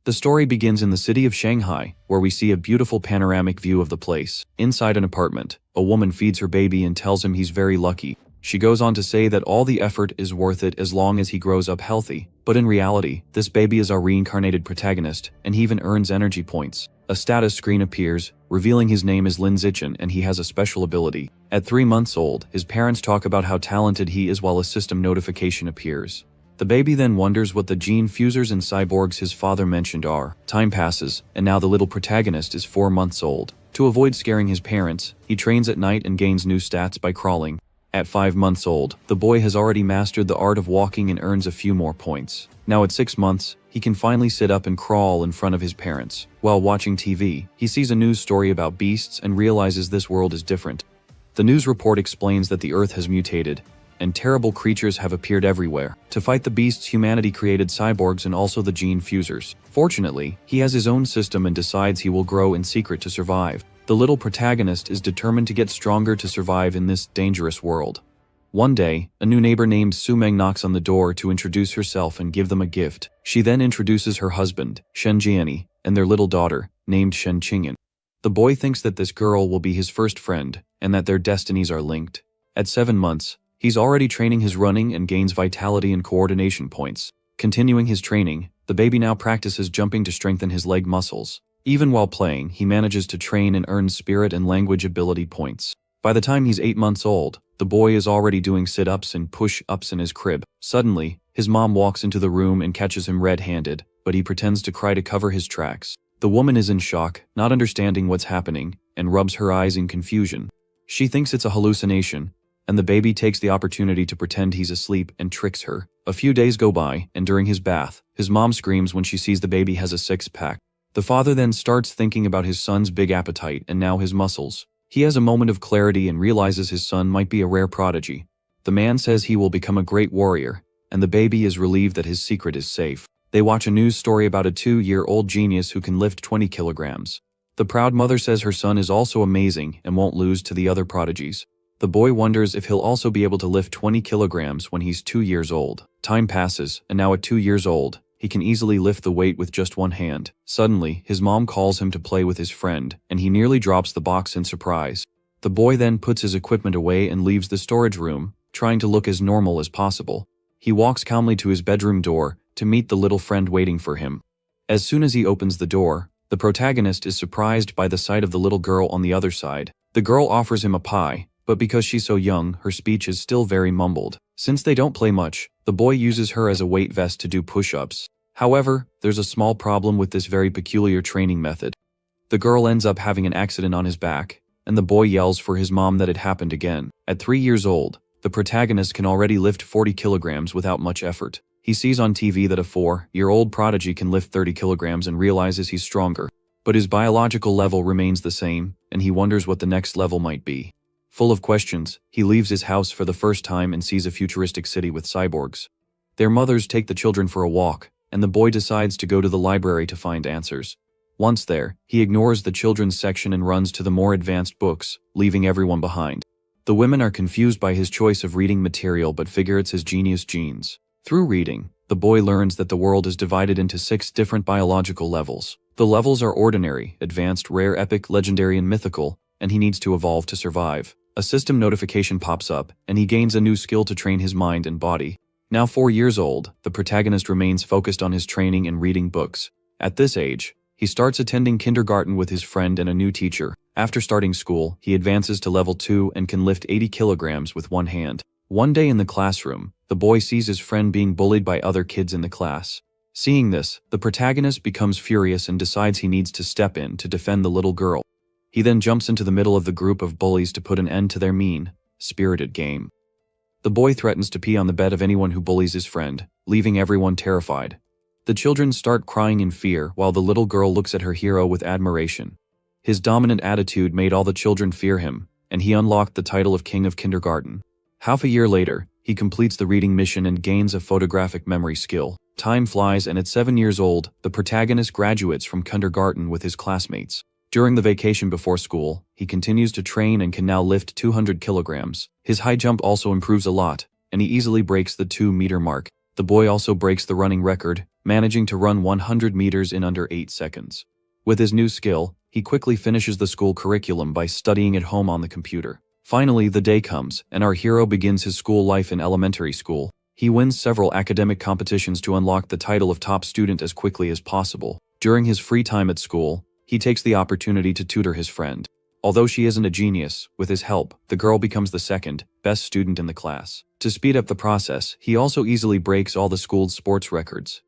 The story begins in the city of Shanghai, where we see a beautiful panoramic view of the place. Inside an apartment, a woman feeds her baby and tells him he's very lucky. She goes on to say that all the effort is worth it as long as he grows up healthy. But in reality, this baby is our reincarnated protagonist, and he even earns energy points. A status screen appears, revealing his name is Lin Zichen and he has a special ability. At 3 months old, his parents talk about how talented he is while a system notification appears. The baby then wonders what the gene fusers and cyborgs his father mentioned are. Time passes, and now the little protagonist is 4 months old. To avoid scaring his parents, he trains at night and gains new stats by crawling. At 5 months old, the boy has already mastered the art of walking and earns a few more points. Now at 6 months, he can finally sit up and crawl in front of his parents. While watching TV, he sees a news story about beasts and realizes this world is different. The news report explains that the Earth has mutated, and terrible creatures have appeared everywhere. To fight the beasts, humanity created cyborgs and also the gene fusers. Fortunately, he has his own system and decides he will grow in secret to survive. The little protagonist is determined to get stronger to survive in this dangerous world. One day, a new neighbor named Su Meng knocks on the door to introduce herself and give them a gift. She then introduces her husband, Shen Jiani, and their little daughter, named Shen Qingyan. The boy thinks that this girl will be his first friend, and that their destinies are linked. At 7 months, he's already training his running and gains vitality and coordination points. Continuing his training, the baby now practices jumping to strengthen his leg muscles. Even while playing, he manages to train and earn spirit and language ability points. By the time he's 8 months old, the boy is already doing sit-ups and push-ups in his crib. Suddenly, his mom walks into the room and catches him red-handed, but he pretends to cry to cover his tracks. The woman is in shock, not understanding what's happening, and rubs her eyes in confusion. She thinks it's a hallucination, and the baby takes the opportunity to pretend he's asleep and tricks her. A few days go by, and during his bath, his mom screams when she sees the baby has a six-pack. The father then starts thinking about his son's big appetite and now his muscles. He has a moment of clarity and realizes his son might be a rare prodigy. The man says he will become a great warrior, and the baby is relieved that his secret is safe. They watch a news story about a 2-year-old genius who can lift 20 kilograms. The proud mother says her son is also amazing and won't lose to the other prodigies. The boy wonders if he'll also be able to lift 20 kilograms when he's 2 years old. Time passes, and now at 2 years old, he can easily lift the weight with just one hand. Suddenly, his mom calls him to play with his friend, and he nearly drops the box in surprise. The boy then puts his equipment away and leaves the storage room, trying to look as normal as possible. He walks calmly to his bedroom door to meet the little friend waiting for him. As soon as he opens the door, the protagonist is surprised by the sight of the little girl on the other side. The girl offers him a pie, but because she's so young, her speech is still very mumbled. Since they don't play much, the boy uses her as a weight vest to do push-ups. However, there's a small problem with this very peculiar training method. The girl ends up having an accident on his back, and the boy yells for his mom that it happened again. At 3 years old, the protagonist can already lift 40 kilograms without much effort. He sees on TV that a 4-year-old prodigy can lift 30 kilograms and realizes he's stronger. But his biological level remains the same, and he wonders what the next level might be. Full of questions, he leaves his house for the first time and sees a futuristic city with cyborgs. Their mothers take the children for a walk, and the boy decides to go to the library to find answers. Once there, he ignores the children's section and runs to the more advanced books, leaving everyone behind. The women are confused by his choice of reading material but figure it's his genius genes. Through reading, the boy learns that the world is divided into 6 different biological levels. The levels are ordinary, advanced, rare, epic, legendary, and mythical, and he needs to evolve to survive. A system notification pops up, and he gains a new skill to train his mind and body. Now 4 years old, the protagonist remains focused on his training and reading books. At this age, he starts attending kindergarten with his friend and a new teacher. After starting school, he advances to level 2 and can lift 80 kilograms with one hand. One day in the classroom, the boy sees his friend being bullied by other kids in the class. Seeing this, the protagonist becomes furious and decides he needs to step in to defend the little girl. He then jumps into the middle of the group of bullies to put an end to their mean, spirited game. The boy threatens to pee on the bed of anyone who bullies his friend, leaving everyone terrified. The children start crying in fear while the little girl looks at her hero with admiration. His dominant attitude made all the children fear him, and he unlocked the title of King of Kindergarten. Half a year later, he completes the reading mission and gains a photographic memory skill. Time flies, and at 7 years old, the protagonist graduates from kindergarten with his classmates. During the vacation before school, he continues to train and can now lift 200 kilograms. His high jump also improves a lot, and he easily breaks the 2-meter mark. The boy also breaks the running record, managing to run 100 meters in under 8 seconds. With his new skill, he quickly finishes the school curriculum by studying at home on the computer. Finally, the day comes, and our hero begins his school life in elementary school. He wins several academic competitions to unlock the title of top student as quickly as possible. During his free time at school, he takes the opportunity to tutor his friend. Although she isn't a genius, with his help, the girl becomes the second best student in the class. To speed up the process, he also easily breaks all the school's sports records.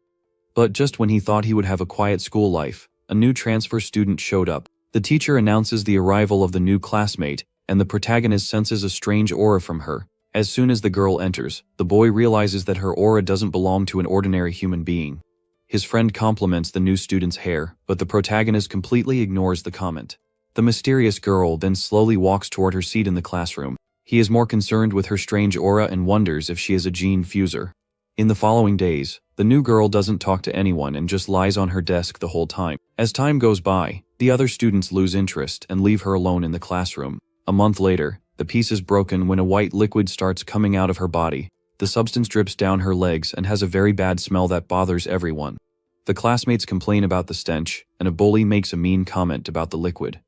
But just when he thought he would have a quiet school life, a new transfer student showed up. The teacher announces the arrival of the new classmate, and the protagonist senses a strange aura from her. As soon as the girl enters, the boy realizes that her aura doesn't belong to an ordinary human being. His friend compliments the new student's hair, but the protagonist completely ignores the comment. The mysterious girl then slowly walks toward her seat in the classroom. He is more concerned with her strange aura and wonders if she is a gene fuser. In the following days, the new girl doesn't talk to anyone and just lies on her desk the whole time. As time goes by, the other students lose interest and leave her alone in the classroom. A month later, the piece is broken when a white liquid starts coming out of her body. The substance drips down her legs and has a very bad smell that bothers everyone. The classmates complain about the stench, and a bully makes a mean comment about the liquid.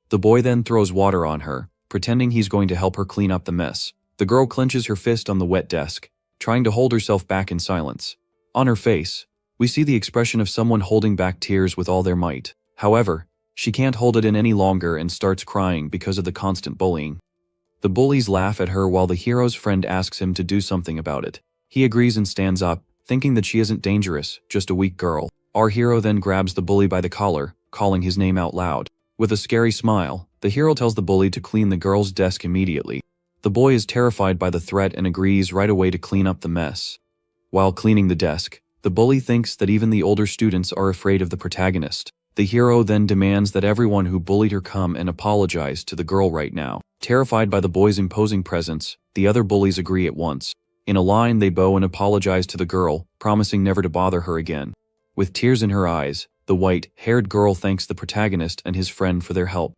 The boy then throws water on her, pretending he's going to help her clean up the mess. The girl clenches her fist on the wet desk, trying to hold herself back in silence. On her face, we see the expression of someone holding back tears with all their might. However, she can't hold it in any longer and starts crying because of the constant bullying. The bullies laugh at her while the hero's friend asks him to do something about it. He agrees and stands up, thinking that she isn't dangerous, just a weak girl. Our hero then grabs the bully by the collar, calling his name out loud. With a scary smile, the hero tells the bully to clean the girl's desk immediately. The boy is terrified by the threat and agrees right away to clean up the mess. While cleaning the desk, the bully thinks that even the older students are afraid of the protagonist. The hero then demands that everyone who bullied her come and apologize to the girl right now. Terrified by the boy's imposing presence, the other bullies agree at once. In a line, they bow and apologize to the girl, promising never to bother her again. With tears in her eyes, the white-haired girl thanks the protagonist and his friend for their help.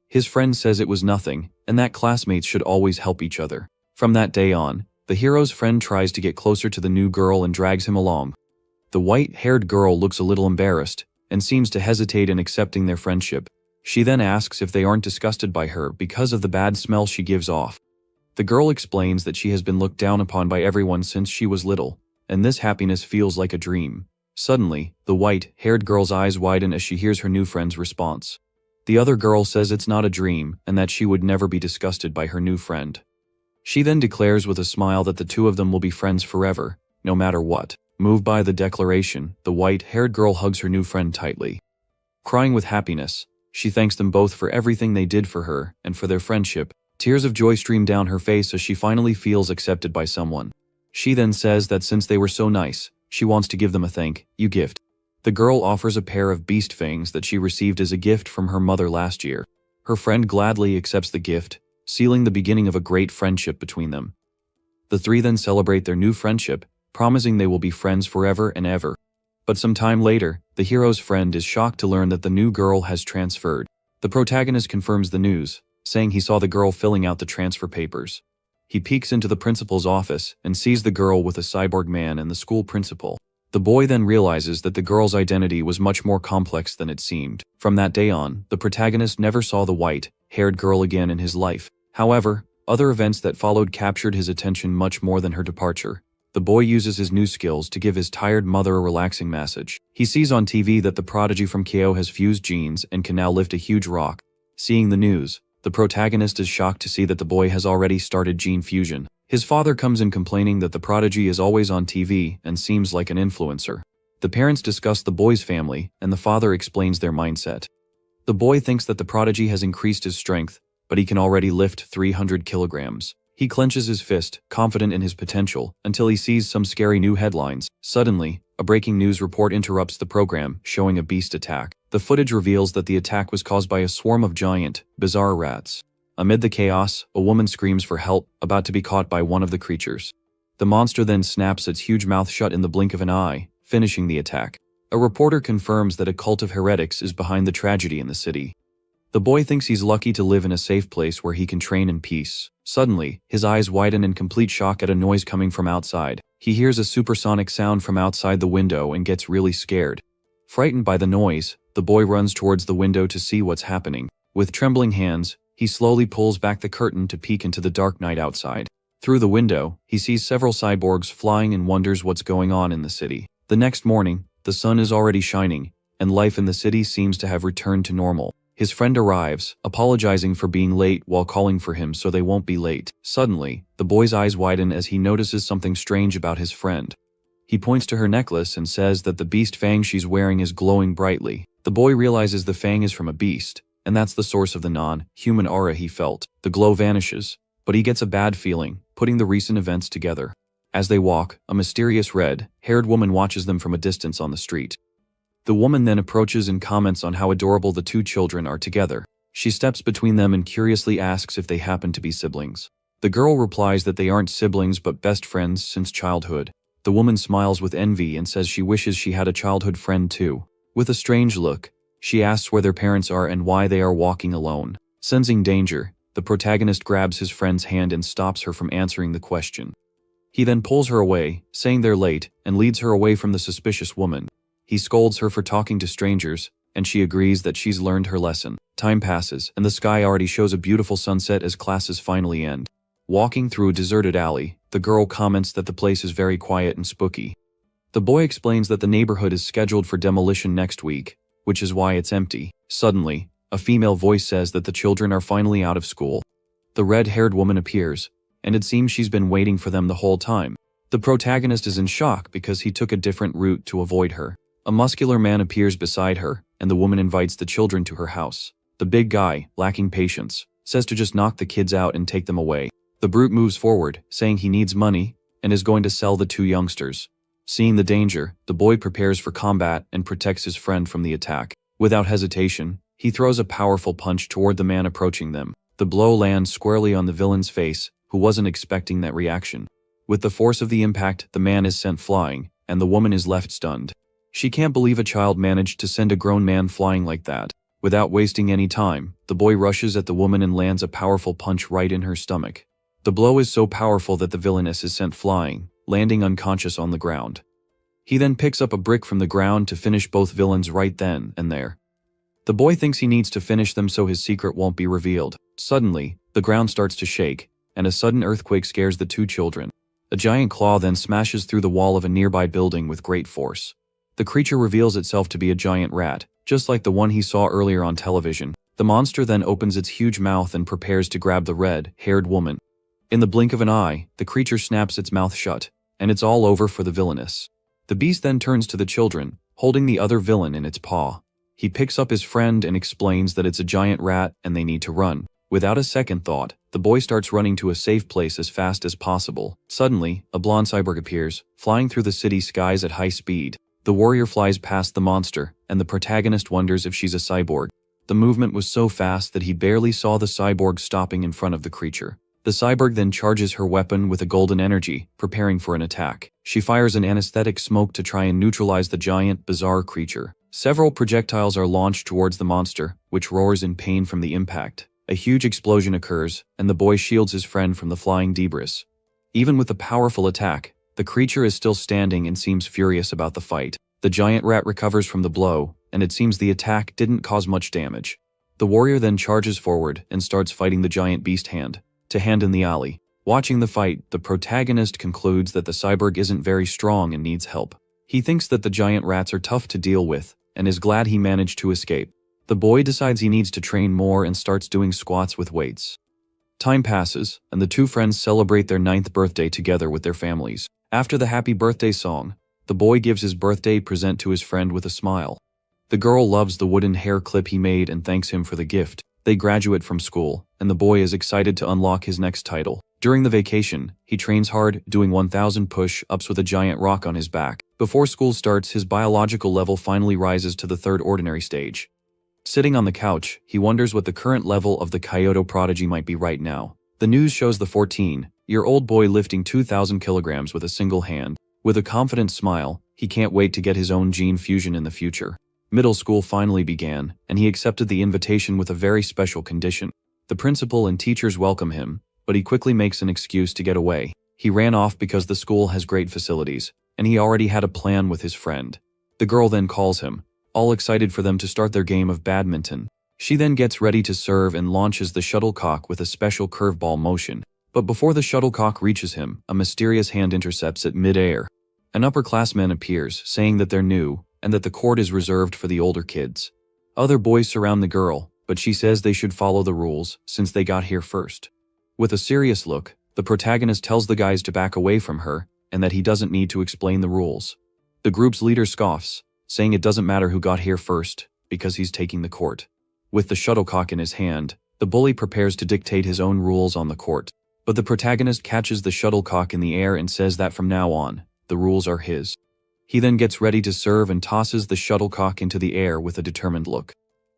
His friend says it was nothing, and that classmates should always help each other. From that day on, the hero's friend tries to get closer to the new girl and drags him along. The white-haired girl looks a little embarrassed, and seems to hesitate in accepting their friendship. She then asks if they aren't disgusted by her because of the bad smell she gives off. The girl explains that she has been looked down upon by everyone since she was little, and this happiness feels like a dream. Suddenly, the white-haired girl's eyes widen as she hears her new friend's response. The other girl says it's not a dream and that she would never be disgusted by her new friend. She then declares with a smile that the two of them will be friends forever, no matter what. Moved by the declaration, the white-haired girl hugs her new friend tightly. Crying with happiness, she thanks them both for everything they did for her and for their friendship. Tears of joy stream down her face as she finally feels accepted by someone. She then says that since they were so nice, she wants to give them a thank you gift. The girl offers a pair of beast fangs that she received as a gift from her mother last year. Her friend gladly accepts the gift, sealing the beginning of a great friendship between them. The three then celebrate their new friendship, promising they will be friends forever and ever. But some time later, the hero's friend is shocked to learn that the new girl has transferred. The protagonist confirms the news, saying he saw the girl filling out the transfer papers. He peeks into the principal's office and sees the girl with a cyborg man and the school principal. The boy then realizes that the girl's identity was much more complex than it seemed. From that day on, the protagonist never saw the white-haired girl again in his life. However, other events that followed captured his attention much more than her departure. The boy uses his new skills to give his tired mother a relaxing massage. He sees on TV that the prodigy from Kyo has fused genes and can now lift a huge rock. Seeing the news, the protagonist is shocked to see that the boy has already started gene fusion. His father comes in complaining that the prodigy is always on TV and seems like an influencer. The parents discuss the boy's family, and the father explains their mindset. The boy thinks that the prodigy has increased his strength, but he can already lift 300 kilograms. He clenches his fist, confident in his potential, until he sees some scary new headlines. Suddenly, a breaking news report interrupts the program, showing a beast attack. The footage reveals that the attack was caused by a swarm of giant, bizarre rats. Amid the chaos, a woman screams for help, about to be caught by one of the creatures. The monster then snaps its huge mouth shut in the blink of an eye, finishing the attack. A reporter confirms that a cult of heretics is behind the tragedy in the city. The boy thinks he's lucky to live in a safe place where he can train in peace. Suddenly, his eyes widen in complete shock at a noise coming from outside. He hears a supersonic sound from outside the window and gets really scared. Frightened by the noise, the boy runs towards the window to see what's happening. With trembling hands, he slowly pulls back the curtain to peek into the dark night outside. Through the window, he sees several cyborgs flying and wonders what's going on in the city. The next morning, the sun is already shining, and life in the city seems to have returned to normal. His friend arrives, apologizing for being late while calling for him so they won't be late. Suddenly, the boy's eyes widen as he notices something strange about his friend. He points to her necklace and says that the beast fang she's wearing is glowing brightly. The boy realizes the fang is from a beast, and that's the source of the non-human aura he felt. The glow vanishes, but he gets a bad feeling, putting the recent events together. As they walk, a mysterious red-haired woman watches them from a distance on the street. The woman then approaches and comments on how adorable the two children are together. She steps between them and curiously asks if they happen to be siblings. The girl replies that they aren't siblings but best friends since childhood. The woman smiles with envy and says she wishes she had a childhood friend too. With a strange look, she asks where their parents are and why they are walking alone. Sensing danger, the protagonist grabs his friend's hand and stops her from answering the question. He then pulls her away, saying they're late, and leads her away from the suspicious woman. He scolds her for talking to strangers, and she agrees that she's learned her lesson. Time passes, and the sky already shows a beautiful sunset as classes finally end. Walking through a deserted alley, the girl comments that the place is very quiet and spooky. The boy explains that the neighborhood is scheduled for demolition next week, which is why it's empty. Suddenly, a female voice says that the children are finally out of school. The red-haired woman appears, and it seems she's been waiting for them the whole time. The protagonist is in shock because he took a different route to avoid her. A muscular man appears beside her, and the woman invites the children to her house. The big guy, lacking patience, says to just knock the kids out and take them away. The brute moves forward, saying he needs money, and is going to sell the two youngsters. Seeing the danger, the boy prepares for combat and protects his friend from the attack. Without hesitation, he throws a powerful punch toward the man approaching them. The blow lands squarely on the villain's face, who wasn't expecting that reaction. With the force of the impact, the man is sent flying, and the woman is left stunned. She can't believe a child managed to send a grown man flying like that. Without wasting any time, the boy rushes at the woman and lands a powerful punch right in her stomach. The blow is so powerful that the villainess is sent flying, landing unconscious on the ground. He then picks up a brick from the ground to finish both villains right then and there. The boy thinks he needs to finish them so his secret won't be revealed. Suddenly, the ground starts to shake, and a sudden earthquake scares the two children. A giant claw then smashes through the wall of a nearby building with great force. The creature reveals itself to be a giant rat, just like the one he saw earlier on television. The monster then opens its huge mouth and prepares to grab the red-haired woman. In the blink of an eye, the creature snaps its mouth shut, and it's all over for the villainess. The beast then turns to the children, holding the other villain in its paw. He picks up his friend and explains that it's a giant rat and they need to run. Without a second thought, the boy starts running to a safe place as fast as possible. Suddenly, a blonde cyborg appears, flying through the city skies at high speed. The warrior flies past the monster, and the protagonist wonders if she's a cyborg. The movement was so fast that he barely saw the cyborg stopping in front of the creature. The cyborg then charges her weapon with a golden energy, preparing for an attack. She fires an anesthetic smoke to try and neutralize the giant, bizarre creature. Several projectiles are launched towards the monster, which roars in pain from the impact. A huge explosion occurs, and the boy shields his friend from the flying debris. Even with the powerful attack, the creature is still standing and seems furious about the fight. The giant rat recovers from the blow, and it seems the attack didn't cause much damage. The warrior then charges forward and starts fighting the giant beast hand to hand in the alley. Watching the fight, the protagonist concludes that the cyborg isn't very strong and needs help. He thinks that the giant rats are tough to deal with, and is glad he managed to escape. The boy decides he needs to train more and starts doing squats with weights. Time passes, and the two friends celebrate their 9th birthday together with their families. After the happy birthday song, the boy gives his birthday present to his friend with a smile. The girl loves the wooden hair clip he made and thanks him for the gift. They graduate from school, and the boy is excited to unlock his next title. During the vacation, he trains hard, doing 1,000 push-ups with a giant rock on his back. Before school starts, his biological level finally rises to the 3rd ordinary stage. Sitting on the couch, he wonders what the current level of the Kyoto prodigy might be right now. The news shows the 14-year-old boy lifting 2,000 kilograms with a single hand. With a confident smile, he can't wait to get his own gene fusion in the future. Middle school finally began, and he accepted the invitation with a very special condition. The principal and teachers welcome him, but he quickly makes an excuse to get away. He ran off because the school has great facilities, and he already had a plan with his friend. The girl then calls him, all excited for them to start their game of badminton. She then gets ready to serve and launches the shuttlecock with a special curveball motion. But before the shuttlecock reaches him, a mysterious hand intercepts it mid-air. An upperclassman appears, saying that they're new, and that the court is reserved for the older kids. Other boys surround the girl, but she says they should follow the rules, since they got here first. With a serious look, the protagonist tells the guys to back away from her, and that he doesn't need to explain the rules. The group's leader scoffs, saying it doesn't matter who got here first, because he's taking the court. With the shuttlecock in his hand, the bully prepares to dictate his own rules on the court. But the protagonist catches the shuttlecock in the air and says that from now on, the rules are his. He then gets ready to serve and tosses the shuttlecock into the air with a determined look.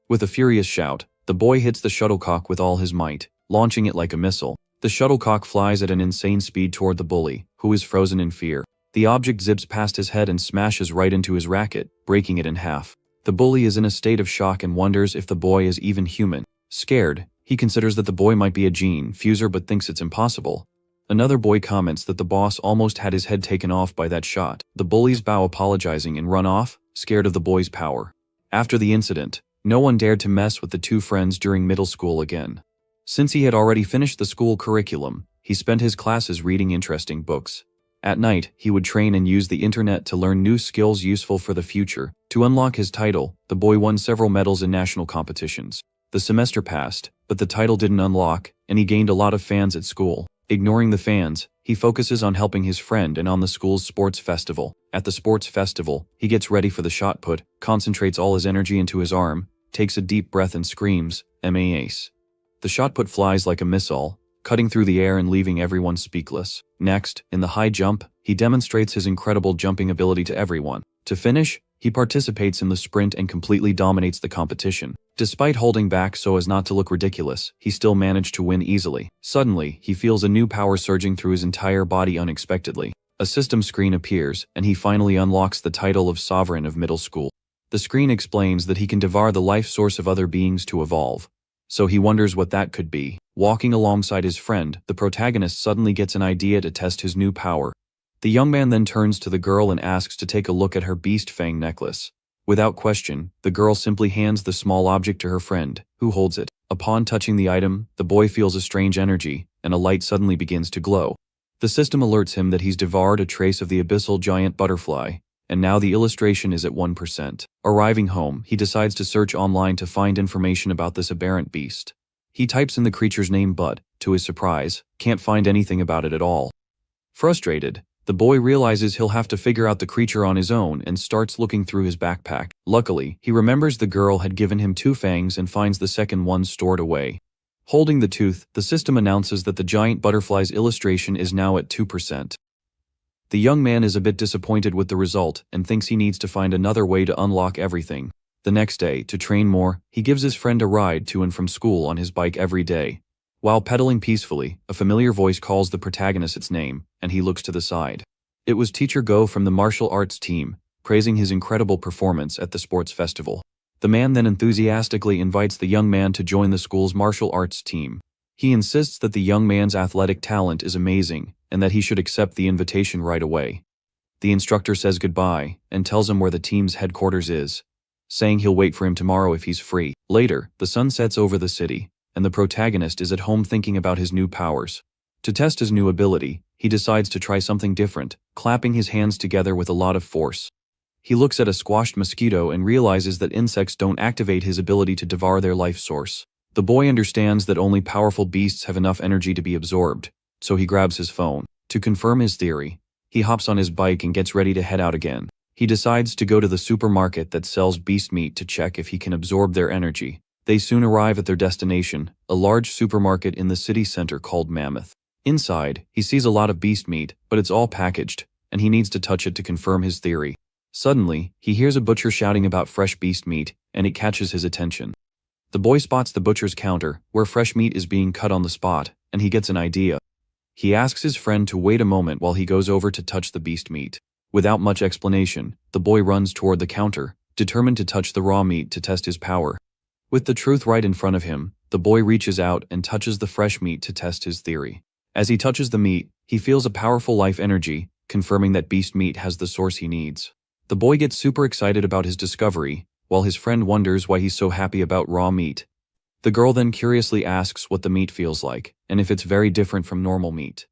With a furious shout, the boy hits the shuttlecock with all his might, launching it like a missile. The shuttlecock flies at an insane speed toward the bully, who is frozen in fear. The object zips past his head and smashes right into his racket, breaking it in half. The bully is in a state of shock and wonders if the boy is even human. Scared, he considers that the boy might be a gene fuser but thinks it's impossible. Another boy comments that the boss almost had his head taken off by that shot. The bullies bow apologizing and run off, scared of the boy's power. After the incident, no one dared to mess with the two friends during middle school again. Since he had already finished the school curriculum, he spent his classes reading interesting books. At night, he would train and use the internet to learn new skills useful for the future. To unlock his title, the boy won several medals in national competitions. The semester passed, but the title didn't unlock, and he gained a lot of fans at school. Ignoring the fans, he focuses on helping his friend and on the school's sports festival. At the sports festival, he gets ready for the shot put, concentrates all his energy into his arm, takes a deep breath and screams, "M-A-Ace." The shot put flies like a missile, cutting through the air and leaving everyone speechless. Next, in the high jump, he demonstrates his incredible jumping ability to everyone. To finish, he participates in the sprint and completely dominates the competition. Despite holding back so as not to look ridiculous, he still managed to win easily. Suddenly, he feels a new power surging through his entire body unexpectedly. A system screen appears, and he finally unlocks the title of Sovereign of Middle School. The screen explains that he can devour the life source of other beings to evolve. So he wonders what that could be. Walking alongside his friend, the protagonist suddenly gets an idea to test his new power. The young man then turns to the girl and asks to take a look at her beast fang necklace. Without question, the girl simply hands the small object to her friend, who holds it. Upon touching the item, the boy feels a strange energy, and a light suddenly begins to glow. The system alerts him that he's devoured a trace of the abyssal giant butterfly, and now the illustration is at 1%. Arriving home, he decides to search online to find information about this aberrant beast. He types in the creature's name but, to his surprise, can't find anything about it at all. Frustrated, the boy realizes he'll have to figure out the creature on his own and starts looking through his backpack. Luckily, he remembers the girl had given him 2 fangs and finds the second one stored away. Holding the tooth, the system announces that the giant butterfly's illustration is now at 2%. The young man is a bit disappointed with the result and thinks he needs to find another way to unlock everything. The next day, to train more, he gives his friend a ride to and from school on his bike every day. While pedaling peacefully, a familiar voice calls the protagonist its name, and he looks to the side. It was Teacher Go from the martial arts team, praising his incredible performance at the sports festival. The man then enthusiastically invites the young man to join the school's martial arts team. He insists that the young man's athletic talent is amazing, and that he should accept the invitation right away. The instructor says goodbye, and tells him where the team's headquarters is, saying he'll wait for him tomorrow if he's free. Later, the sun sets over the city, and the protagonist is at home thinking about his new powers. To test his new ability, he decides to try something different, clapping his hands together with a lot of force. He looks at a squashed mosquito and realizes that insects don't activate his ability to devour their life source. The boy understands that only powerful beasts have enough energy to be absorbed, so he grabs his phone. To confirm his theory, he hops on his bike and gets ready to head out again. He decides to go to the supermarket that sells beast meat to check if he can absorb their energy. They soon arrive at their destination, a large supermarket in the city center called Mammoth. Inside, he sees a lot of beast meat, but it's all packaged, and he needs to touch it to confirm his theory. Suddenly, he hears a butcher shouting about fresh beast meat, and it catches his attention. The boy spots the butcher's counter, where fresh meat is being cut on the spot, and he gets an idea. He asks his friend to wait a moment while he goes over to touch the beast meat. Without much explanation, the boy runs toward the counter, determined to touch the raw meat to test his power. With the truth right in front of him, the boy reaches out and touches the fresh meat to test his theory. As he touches the meat, He feels a powerful life energy, confirming that beast meat has the source he needs. The boy gets super excited about his discovery, while his friend wonders why he's so happy about raw meat. The girl then curiously asks what the meat feels like, and if it's very different from normal meat.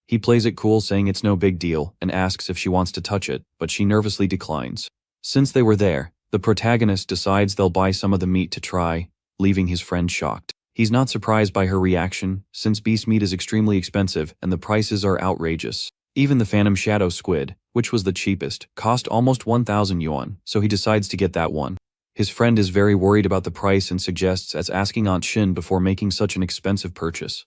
He plays it cool, saying it's no big deal, and asks if she wants to touch it, but she nervously declines. Since they were there, the protagonist decides they'll buy some of the meat to try, leaving his friend shocked. He's not surprised by her reaction, since beast meat is extremely expensive and the prices are outrageous. Even the phantom shadow squid, which was the cheapest, cost almost 1,000 yuan, so he decides to get that one. His friend is very worried about the price and suggests asking Aunt Shin before making such an expensive purchase.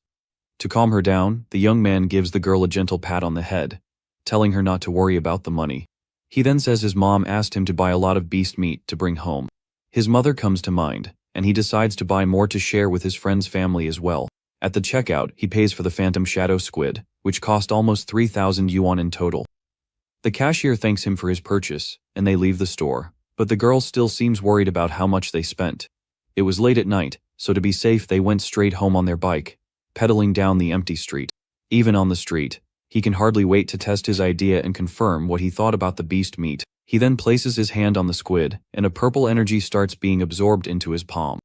To calm her down, the young man gives the girl a gentle pat on the head, telling her not to worry about the money. He then says his mom asked him to buy a lot of beast meat to bring home. His mother comes to mind, and he decides to buy more to share with his friend's family as well. At the checkout, he pays for the phantom shadow squid, which cost almost 3,000 yuan in total. The cashier thanks him for his purchase, and they leave the store, but the girl still seems worried about how much they spent. It was late at night, so to be safe they went straight home on their bike, pedaling down the empty street. Even on the street, he can hardly wait to test his idea and confirm what he thought about the beast meat. He then places his hand on the squid, and a purple energy starts being absorbed into his palm.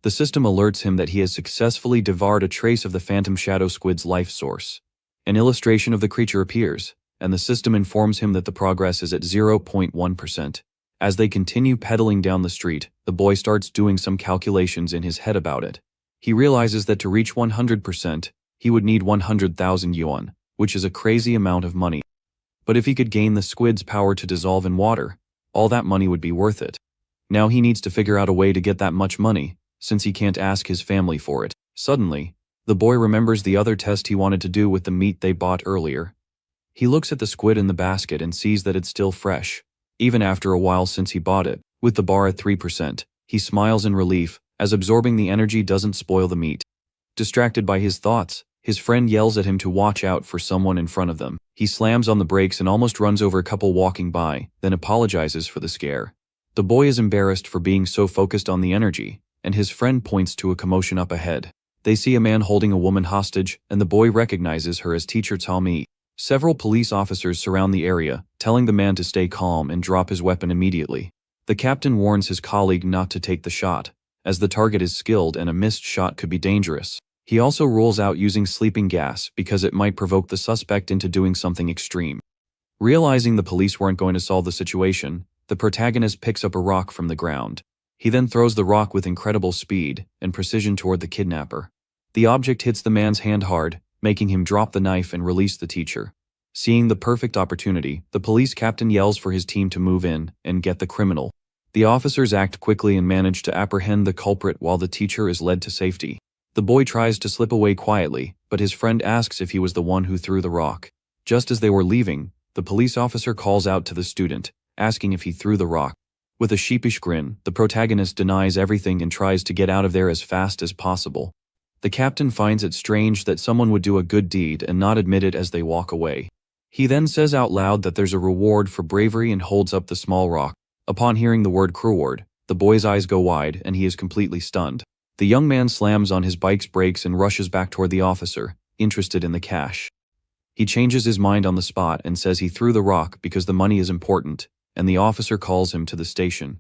The system alerts him that he has successfully devoured a trace of the phantom shadow squid's life source. An illustration of the creature appears, and the system informs him that the progress is at 0.1%. As they continue pedaling down the street, the boy starts doing some calculations in his head about it. He realizes that to reach 100%, he would need 100,000 yuan, which is a crazy amount of money. But if he could gain the squid's power to dissolve in water, all that money would be worth it. Now he needs to figure out a way to get that much money, since he can't ask his family for it. Suddenly, the boy remembers the other test he wanted to do with the meat they bought earlier. He looks at the squid in the basket and sees that it's still fresh, even after a while since he bought it. With the bar at 3%, he smiles in relief, as absorbing the energy doesn't spoil the meat. Distracted by his thoughts, his friend yells at him to watch out for someone in front of them. He slams on the brakes and almost runs over a couple walking by, then apologizes for the scare. The boy is embarrassed for being so focused on the energy, and his friend points to a commotion up ahead. They see a man holding a woman hostage, and the boy recognizes her as teacher Tommy. Several police officers surround the area, telling the man to stay calm and drop his weapon immediately. The captain warns his colleague not to take the shot, as the target is skilled and a missed shot could be dangerous. He also rules out using sleeping gas because it might provoke the suspect into doing something extreme. Realizing the police weren't going to solve the situation, the protagonist picks up a rock from the ground. He then throws the rock with incredible speed and precision toward the kidnapper. The object hits the man's hand hard, making him drop the knife and release the teacher. Seeing the perfect opportunity, the police captain yells for his team to move in and get the criminal. The officers act quickly and manage to apprehend the culprit while the teacher is led to safety. The boy tries to slip away quietly, but his friend asks if he was the one who threw the rock. Just as they were leaving, the police officer calls out to the student, asking if he threw the rock. With a sheepish grin, the protagonist denies everything and tries to get out of there as fast as possible. The captain finds it strange that someone would do a good deed and not admit it as they walk away. He then says out loud that there's a reward for bravery and holds up the small rock. Upon hearing the word reward, the boy's eyes go wide and he is completely stunned. The young man slams on his bike's brakes and rushes back toward the officer, interested in the cash. He changes his mind on the spot and says he threw the rock because the money is important, and the officer calls him to the station.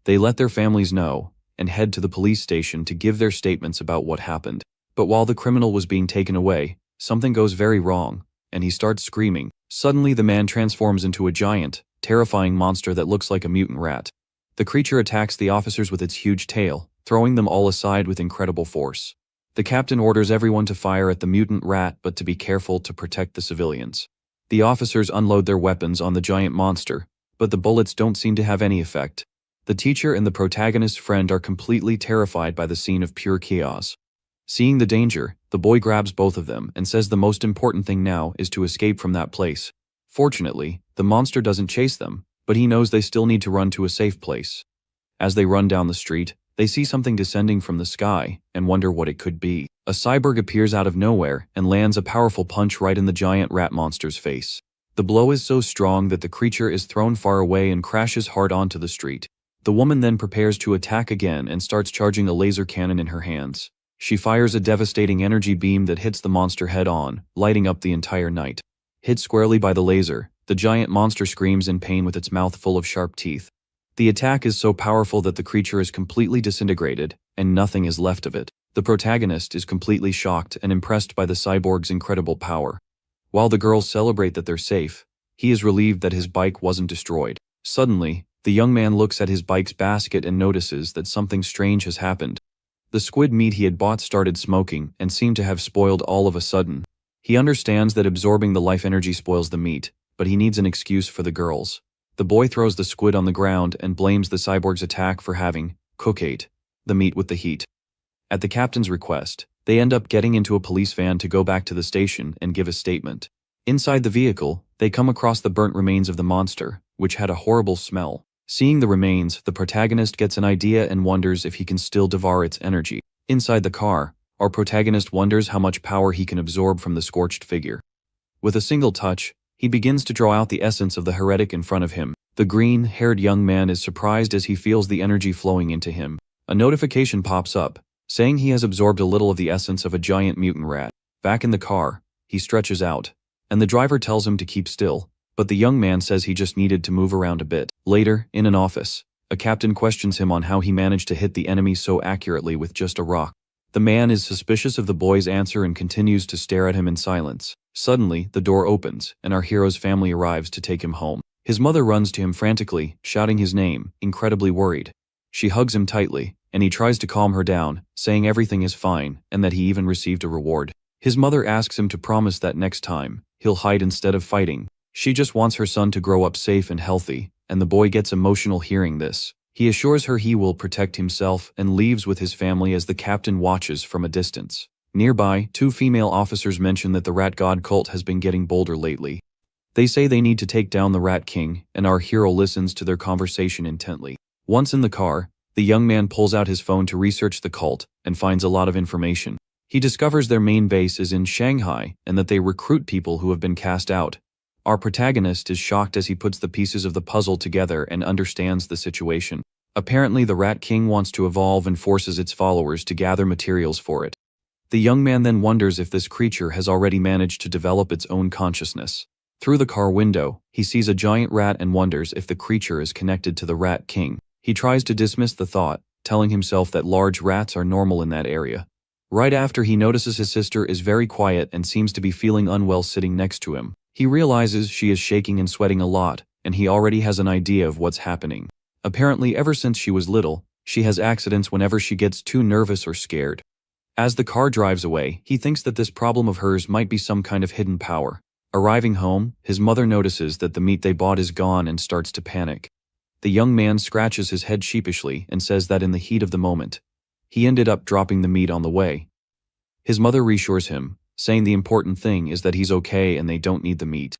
They let their families know and head to the police station to give their statements about what happened. But while the criminal was being taken away, something goes very wrong, and he starts screaming. Suddenly the man transforms into a giant, terrifying monster that looks like a mutant rat. The creature attacks the officers with its huge tail, throwing them all aside with incredible force. The captain orders everyone to fire at the mutant rat but to be careful to protect the civilians. The officers unload their weapons on the giant monster, but the bullets don't seem to have any effect. The teacher and the protagonist's friend are completely terrified by the scene of pure chaos. Seeing the danger, the boy grabs both of them and says the most important thing now is to escape from that place. Fortunately, the monster doesn't chase them, but he knows they still need to run to a safe place. As they run down the street, they see something descending from the sky and wonder what it could be. A cyborg appears out of nowhere and lands a powerful punch right in the giant rat monster's face. The blow is so strong that the creature is thrown far away and crashes hard onto the street. The woman then prepares to attack again and starts charging a laser cannon in her hands. She fires a devastating energy beam that hits the monster head-on, lighting up the entire night. Hit squarely by the laser, the giant monster screams in pain with its mouth full of sharp teeth. The attack is so powerful that the creature is completely disintegrated, and nothing is left of it. The protagonist is completely shocked and impressed by the cyborg's incredible power. While the girls celebrate that they're safe, he is relieved that his bike wasn't destroyed. Suddenly, the young man looks at his bike's basket and notices that something strange has happened. The squid meat he had bought started smoking and seemed to have spoiled all of a sudden. He understands that absorbing the life energy spoils the meat, but he needs an excuse for the girls. The boy throws the squid on the ground and blames the cyborg's attack for having cooked the meat with the heat. At the captain's request, they end up getting into a police van to go back to the station and give a statement. Inside the vehicle, they come across the burnt remains of the monster, which had a horrible smell. Seeing the remains, the protagonist gets an idea and wonders if he can still devour its energy. Inside the car, our protagonist wonders how much power he can absorb from the scorched figure. With a single touch, he begins to draw out the essence of the heretic in front of him. The green-haired young man is surprised as he feels the energy flowing into him. A notification pops up, saying he has absorbed a little of the essence of a giant mutant rat. Back in the car, he stretches out, and the driver tells him to keep still, but the young man says he just needed to move around a bit. Later, in an office, a captain questions him on how he managed to hit the enemy so accurately with just a rock. The man is suspicious of the boy's answer and continues to stare at him in silence. Suddenly, the door opens, and our hero's family arrives to take him home. His mother runs to him frantically, shouting his name, incredibly worried. She hugs him tightly, and he tries to calm her down, saying everything is fine and that he even received a reward. His mother asks him to promise that next time, he'll hide instead of fighting. She just wants her son to grow up safe and healthy, and the boy gets emotional hearing this. He assures her he will protect himself and leaves with his family as the captain watches from a distance. Nearby, two female officers mention that the Rat God cult has been getting bolder lately. They say they need to take down the Rat King, and our hero listens to their conversation intently. Once in the car, the young man pulls out his phone to research the cult and finds a lot of information. He discovers their main base is in Shanghai and that they recruit people who have been cast out. Our protagonist is shocked as he puts the pieces of the puzzle together and understands the situation. Apparently, the Rat King wants to evolve and forces its followers to gather materials for it. The young man then wonders if this creature has already managed to develop its own consciousness. Through the car window, he sees a giant rat and wonders if the creature is connected to the Rat King. He tries to dismiss the thought, telling himself that large rats are normal in that area. Right after, he notices his sister is very quiet and seems to be feeling unwell sitting next to him. He realizes she is shaking and sweating a lot, and he already has an idea of what's happening. Apparently, ever since she was little, she has accidents whenever she gets too nervous or scared. As the car drives away, he thinks that this problem of hers might be some kind of hidden power. Arriving home, his mother notices that the meat they bought is gone and starts to panic. The young man scratches his head sheepishly and says that in the heat of the moment, he ended up dropping the meat on the way. His mother reassures him, saying the important thing is that he's okay and they don't need the meat.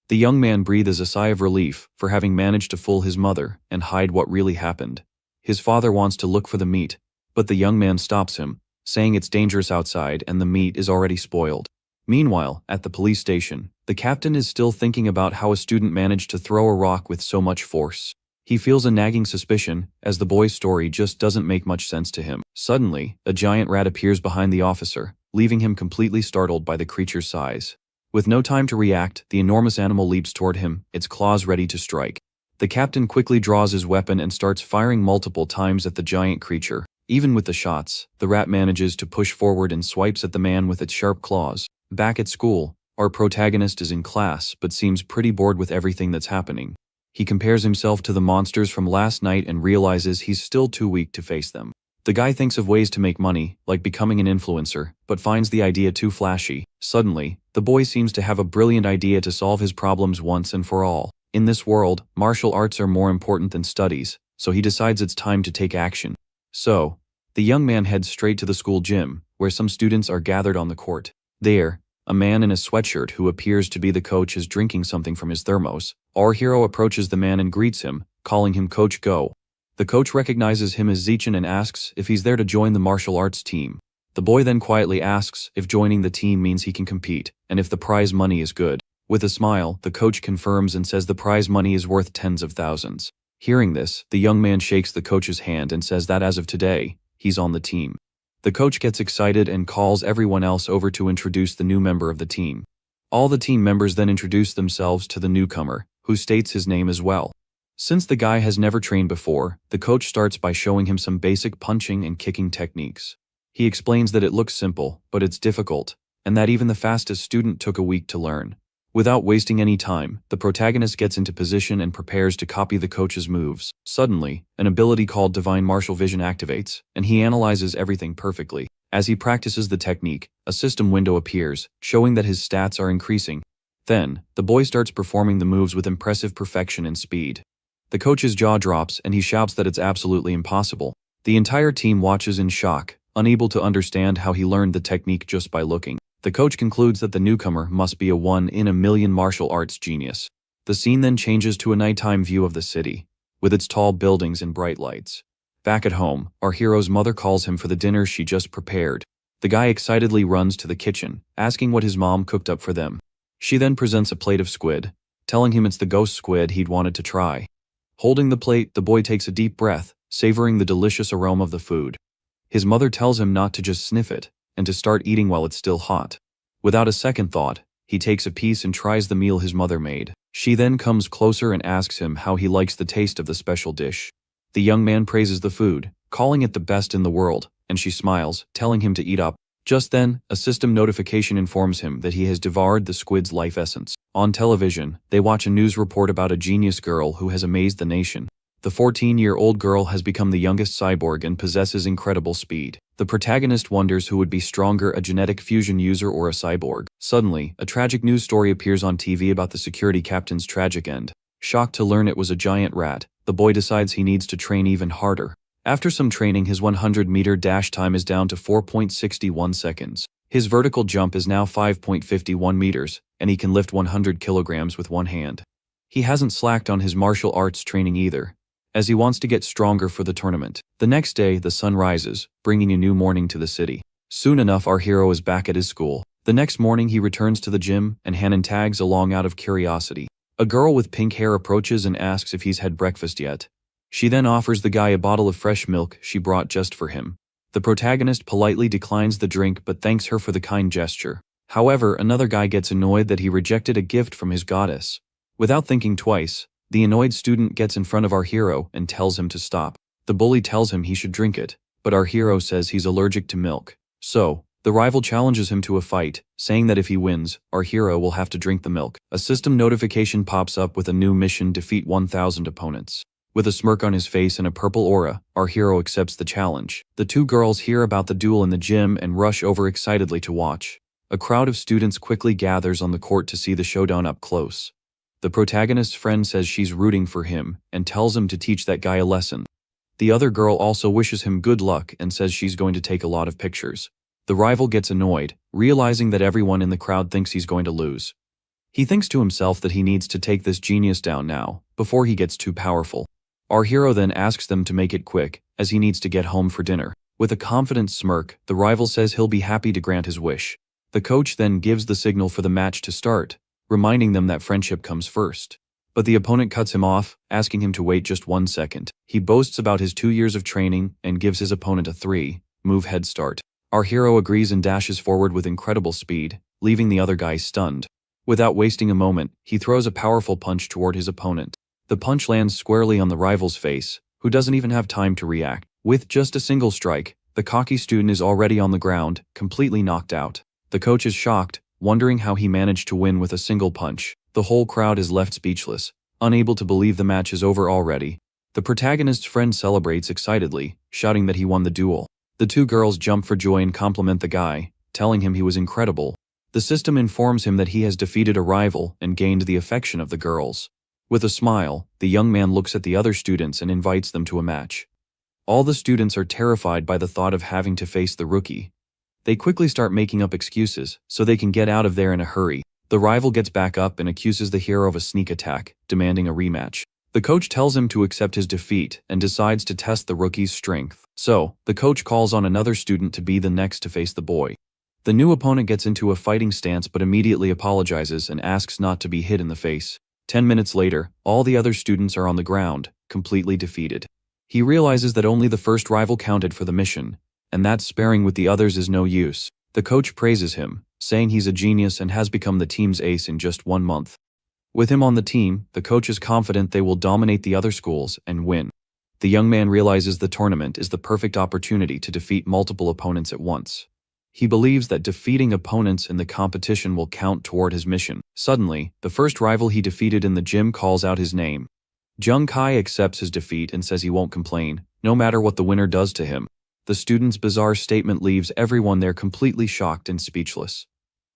The young man breathes a sigh of relief for having managed to fool his mother and hide what really happened. His father wants to look for the meat, but the young man stops him, saying it's dangerous outside and the meat is already spoiled. Meanwhile, at the police station, the captain is still thinking about how a student managed to throw a rock with so much force. He feels a nagging suspicion, as the boy's story just doesn't make much sense to him. Suddenly, a giant rat appears behind the officer, leaving him completely startled by the creature's size. With no time to react, the enormous animal leaps toward him, its claws ready to strike. The captain quickly draws his weapon and starts firing multiple times at the giant creature. Even with the shots, the rat manages to push forward and swipes at the man with its sharp claws. Back at school, our protagonist is in class but seems pretty bored with everything that's happening. He compares himself to the monsters from last night and realizes he's still too weak to face them. The guy thinks of ways to make money, like becoming an influencer, but finds the idea too flashy. Suddenly, the boy seems to have a brilliant idea to solve his problems once and for all. In this world, martial arts are more important than studies, so he decides it's time to take action. So, the young man heads straight to the school gym, where some students are gathered on the court. There, a man in a sweatshirt who appears to be the coach is drinking something from his thermos. Our hero approaches the man and greets him, calling him Coach Go. The coach recognizes him as Zichin and asks if he's there to join the martial arts team. The boy then quietly asks if joining the team means he can compete, and if the prize money is good. With a smile, the coach confirms and says the prize money is worth tens of thousands. Hearing this, the young man shakes the coach's hand and says that as of today, he's on the team. The coach gets excited and calls everyone else over to introduce the new member of the team. All the team members then introduce themselves to the newcomer, who states his name as well. Since the guy has never trained before, the coach starts by showing him some basic punching and kicking techniques. He explains that it looks simple, but it's difficult, and that even the fastest student took a week to learn. Without wasting any time, the protagonist gets into position and prepares to copy the coach's moves. Suddenly, an ability called Divine Martial Vision activates, and he analyzes everything perfectly. As he practices the technique, a system window appears, showing that his stats are increasing. Then, the boy starts performing the moves with impressive perfection and speed. The coach's jaw drops and he shouts that it's absolutely impossible. The entire team watches in shock, unable to understand how he learned the technique just by looking. The coach concludes that the newcomer must be a one-in-a-million martial arts genius. The scene then changes to a nighttime view of the city, with its tall buildings and bright lights. Back at home, our hero's mother calls him for the dinner she just prepared. The guy excitedly runs to the kitchen, asking what his mom cooked up for them. She then presents a plate of squid, telling him it's the ghost squid he'd wanted to try. Holding the plate, the boy takes a deep breath, savoring the delicious aroma of the food. His mother tells him not to just sniff it, and to start eating while it's still hot. Without a second thought, he takes a piece and tries the meal his mother made. She then comes closer and asks him how he likes the taste of the special dish. The young man praises the food, calling it the best in the world, and she smiles, telling him to eat up. Just then, a system notification informs him that he has devoured the squid's life essence. On television, they watch a news report about a genius girl who has amazed the nation. The 14-year-old girl has become the youngest cyborg and possesses incredible speed. The protagonist wonders who would be stronger, a genetic fusion user or a cyborg. Suddenly, a tragic news story appears on TV about the security captain's tragic end. Shocked to learn it was a giant rat, the boy decides he needs to train even harder. After some training, his 100-meter dash time is down to 4.61 seconds. His vertical jump is now 5.51 meters, and he can lift 100 kilograms with one hand. He hasn't slacked on his martial arts training either, as he wants to get stronger for the tournament. The next day, the sun rises, bringing a new morning to the city. Soon enough, our hero is back at his school. The next morning, he returns to the gym, and Hanan tags along out of curiosity. A girl with pink hair approaches and asks if he's had breakfast yet. She then offers the guy a bottle of fresh milk she brought just for him. The protagonist politely declines the drink but thanks her for the kind gesture. However, another guy gets annoyed that he rejected a gift from his goddess. Without thinking twice, the annoyed student gets in front of our hero and tells him to stop. The bully tells him he should drink it, but our hero says he's allergic to milk. So, the rival challenges him to a fight, saying that if he wins, our hero will have to drink the milk. A system notification pops up with a new mission: defeat 1,000 opponents. With a smirk on his face and a purple aura, our hero accepts the challenge. The two girls hear about the duel in the gym and rush over excitedly to watch. A crowd of students quickly gathers on the court to see the showdown up close. The protagonist's friend says she's rooting for him and tells him to teach that guy a lesson. The other girl also wishes him good luck and says she's going to take a lot of pictures. The rival gets annoyed, realizing that everyone in the crowd thinks he's going to lose. He thinks to himself that he needs to take this genius down now, before he gets too powerful. Our hero then asks them to make it quick, as he needs to get home for dinner. With a confident smirk, the rival says he'll be happy to grant his wish. The coach then gives the signal for the match to start, reminding them that friendship comes first. But the opponent cuts him off, asking him to wait just 1 second. He boasts about his 2 years of training and gives his opponent a 3-move head start. Our hero agrees and dashes forward with incredible speed, leaving the other guy stunned. Without wasting a moment, he throws a powerful punch toward his opponent. The punch lands squarely on the rival's face, who doesn't even have time to react. With just a single strike, the cocky student is already on the ground, completely knocked out. The coach is shocked, wondering how he managed to win with a single punch. The whole crowd is left speechless, unable to believe the match is over already. The protagonist's friend celebrates excitedly, shouting that he won the duel. The two girls jump for joy and compliment the guy, telling him he was incredible. The system informs him that he has defeated a rival and gained the affection of the girls. With a smile, the young man looks at the other students and invites them to a match. All the students are terrified by the thought of having to face the rookie. They quickly start making up excuses so they can get out of there in a hurry. The rival gets back up and accuses the hero of a sneak attack, demanding a rematch. The coach tells him to accept his defeat and decides to test the rookie's strength. So, the coach calls on another student to be the next to face the boy. The new opponent gets into a fighting stance but immediately apologizes and asks not to be hit in the face. 10 minutes later, all the other students are on the ground, completely defeated. He realizes that only the first rival counted for the mission, and that sparring with the others is no use. The coach praises him, saying he's a genius and has become the team's ace in just 1 month. With him on the team, the coach is confident they will dominate the other schools and win. The young man realizes the tournament is the perfect opportunity to defeat multiple opponents at once. He believes that defeating opponents in the competition will count toward his mission. Suddenly, the first rival he defeated in the gym calls out his name. Jung Kai accepts his defeat and says he won't complain, no matter what the winner does to him. The student's bizarre statement leaves everyone there completely shocked and speechless.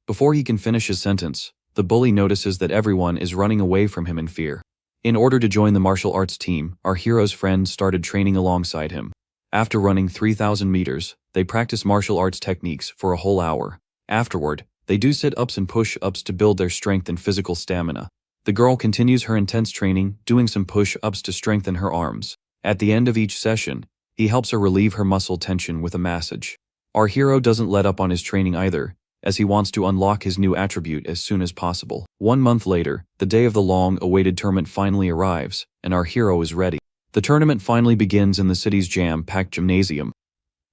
Before he can finish his sentence, the bully notices that everyone is running away from him in fear. In order to join the martial arts team, our hero's friend started training alongside him. After running 3,000 meters, they practice martial arts techniques for a whole hour. Afterward, they do sit-ups and push-ups to build their strength and physical stamina. The girl continues her intense training, doing some push-ups to strengthen her arms. At the end of each session, he helps her relieve her muscle tension with a massage. Our hero doesn't let up on his training either, as he wants to unlock his new attribute as soon as possible. 1 month later, the day of the long-awaited tournament finally arrives, and our hero is ready. The tournament finally begins in the city's jam-packed gymnasium.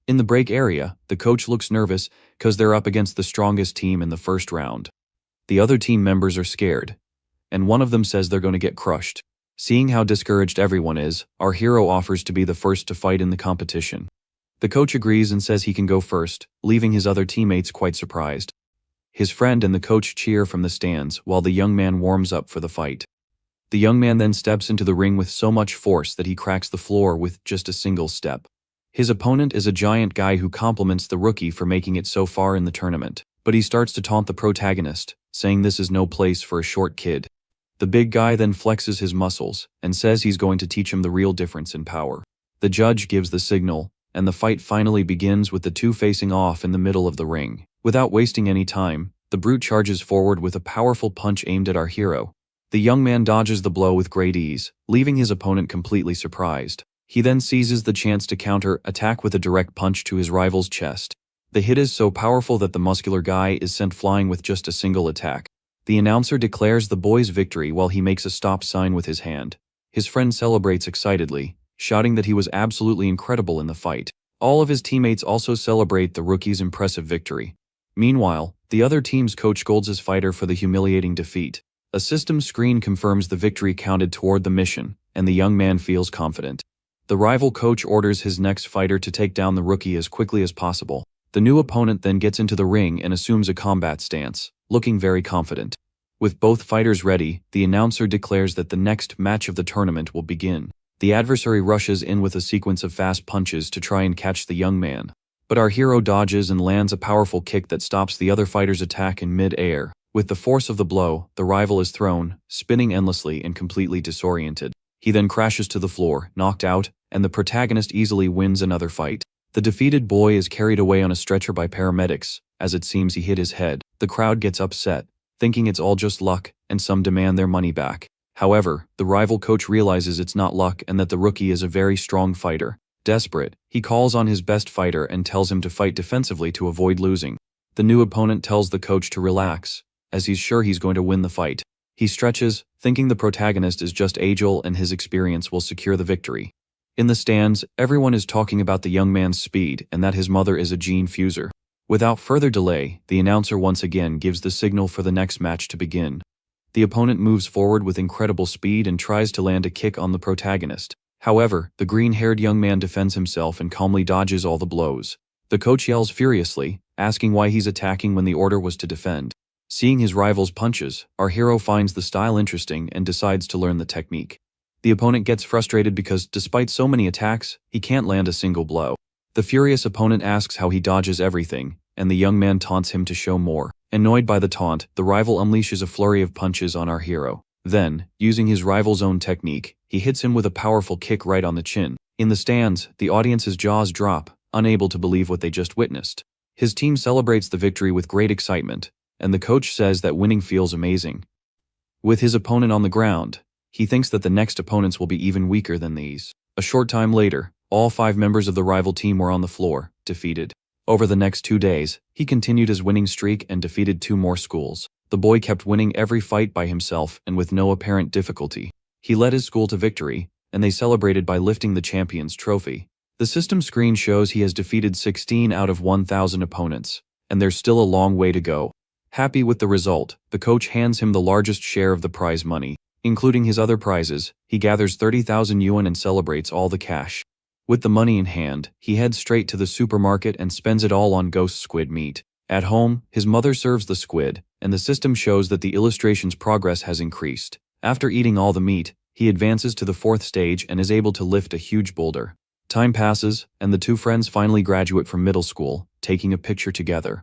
In the break area, the coach looks nervous because they're up against the strongest team in the first round. The other team members are scared, and one of them says they're going to get crushed. Seeing how discouraged everyone is, our hero offers to be the first to fight in the competition. The coach agrees and says he can go first, leaving his other teammates quite surprised. His friend and the coach cheer from the stands while the young man warms up for the fight. The young man then steps into the ring with so much force that he cracks the floor with just a single step. His opponent is a giant guy who compliments the rookie for making it so far in the tournament, but he starts to taunt the protagonist, saying this is no place for a short kid. The big guy then flexes his muscles and says he's going to teach him the real difference in power. The judge gives the signal, and the fight finally begins with the two facing off in the middle of the ring. Without wasting any time, the brute charges forward with a powerful punch aimed at our hero. The young man dodges the blow with great ease, leaving his opponent completely surprised. He then seizes the chance to counter-attack with a direct punch to his rival's chest. The hit is so powerful that the muscular guy is sent flying with just a single attack. The announcer declares the boy's victory while he makes a stop sign with his hand. His friend celebrates excitedly, shouting that he was absolutely incredible in the fight. All of his teammates also celebrate the rookie's impressive victory. Meanwhile, the other team's coach scolds his fighter for the humiliating defeat. A system screen confirms the victory counted toward the mission, and the young man feels confident. The rival coach orders his next fighter to take down the rookie as quickly as possible. The new opponent then gets into the ring and assumes a combat stance, looking very confident. With both fighters ready, the announcer declares that the next match of the tournament will begin. The adversary rushes in with a sequence of fast punches to try and catch the young man. But our hero dodges and lands a powerful kick that stops the other fighter's attack in mid-air. With the force of the blow, the rival is thrown, spinning endlessly and completely disoriented. He then crashes to the floor, knocked out, and the protagonist easily wins another fight. The defeated boy is carried away on a stretcher by paramedics, as it seems he hit his head. The crowd gets upset, thinking it's all just luck, and some demand their money back. However, the rival coach realizes it's not luck and that the rookie is a very strong fighter. Desperate, he calls on his best fighter and tells him to fight defensively to avoid losing. The new opponent tells the coach to relax, as he's sure he's going to win the fight. He stretches, thinking the protagonist is just age-old and his experience will secure the victory. In the stands, everyone is talking about the young man's speed and that his mother is a gene fuser. Without further delay, the announcer once again gives the signal for the next match to begin. The opponent moves forward with incredible speed and tries to land a kick on the protagonist. However, the green-haired young man defends himself and calmly dodges all the blows. The coach yells furiously, asking why he's attacking when the order was to defend. Seeing his rival's punches, our hero finds the style interesting and decides to learn the technique. The opponent gets frustrated because, despite so many attacks, he can't land a single blow. The furious opponent asks how he dodges everything, and the young man taunts him to show more. Annoyed by the taunt, the rival unleashes a flurry of punches on our hero. Then, using his rival's own technique, he hits him with a powerful kick right on the chin. In the stands, the audience's jaws drop, unable to believe what they just witnessed. His team celebrates the victory with great excitement, and the coach says that winning feels amazing. With his opponent on the ground, he thinks that the next opponents will be even weaker than these. A short time later, all 5 members of the rival team were on the floor, defeated. Over the next 2 days, he continued his winning streak and defeated 2 more schools. The boy kept winning every fight by himself and with no apparent difficulty. He led his school to victory, and they celebrated by lifting the champion's trophy. The system screen shows he has defeated 16 out of 1,000 opponents, and there's still a long way to go. Happy with the result, the coach hands him the largest share of the prize money. Including his other prizes, he gathers 30,000 yuan and celebrates all the cash. With the money in hand, he heads straight to the supermarket and spends it all on ghost squid meat. At home, his mother serves the squid, and the system shows that the illustration's progress has increased. After eating all the meat, he advances to the 4th stage and is able to lift a huge boulder. Time passes, and the two friends finally graduate from middle school, taking a picture together.